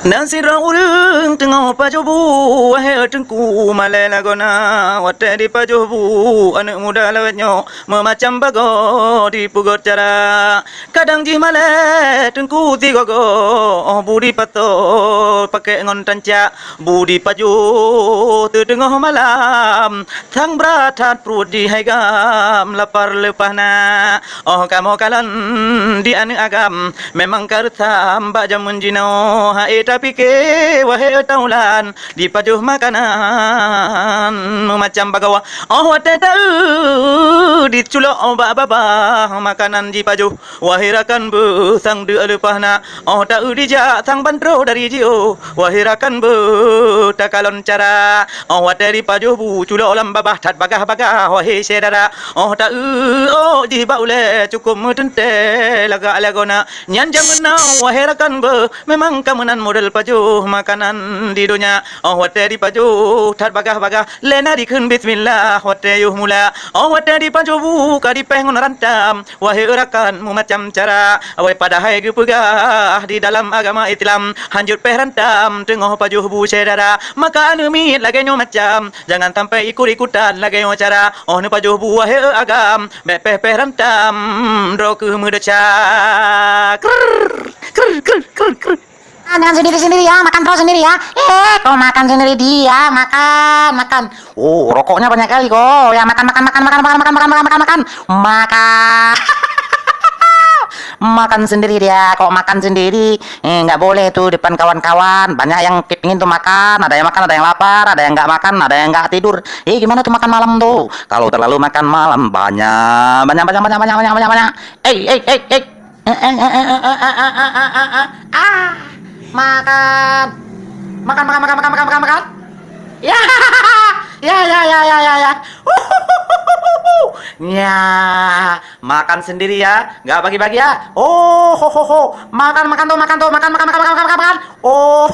Nasi urang tengah pajobu wahai tengku malela gona wate di pajobu anak muda lawatnya memacam bago di pugot cara kadang ji male tengku tiga go budi pato pakai ngon tanca budi paju tu tengah malam thang beratat perut di haigam lapar lepahna kamu kalan di anu agam memang kartam bajam menjino hai tapi ke wahai taulan di pajuh makanan macam bagawa wate tahu diculok baba makanan di pajuh wahai rakan bu sang de lepahna tahu dijak sang bantro dari jio wahai rakan bu takalon cara wate di pajuh bu culok lam babah tat bagah wahai sedara tahu di baule cukup metente laga lagona nyan jangan wahai rakan bu memang kamunan model pajuh makanan di dunia wate di pajuh tat bagah lena dikun bismillah wate yuh mula wate di pajuh buka di pengon rantam wahai rakan mu macam cara wahai pada hai gepegah di dalam agama Islam hanjut perantam tengah pajuh bu sedara maka anu mit lagi nyo macam jangan sampai ikut-ikutan lagi nyo cara nu pajuh bu wahai agam bepeh perantam dro ke mudaca Jangan sendiri-sendiri ya, makan terus sendiri ya. Kau makan sendiri dia, makan. Oh, rokoknya banyak kali kok. Ya makan. Makan sendiri dia, kok makan sendiri. Nggak boleh tuh depan kawan-kawan. Banyak yang kepingin tuh makan, ada yang makan, ada yang lapar, ada yang nggak makan, ada yang nggak tidur. Gimana tuh makan malam tuh? Kalau terlalu makan malam banyak. Makan. Ya. Ya, makan sendiri ya, nggak bagi-bagi ya. Makan tuh. Oh.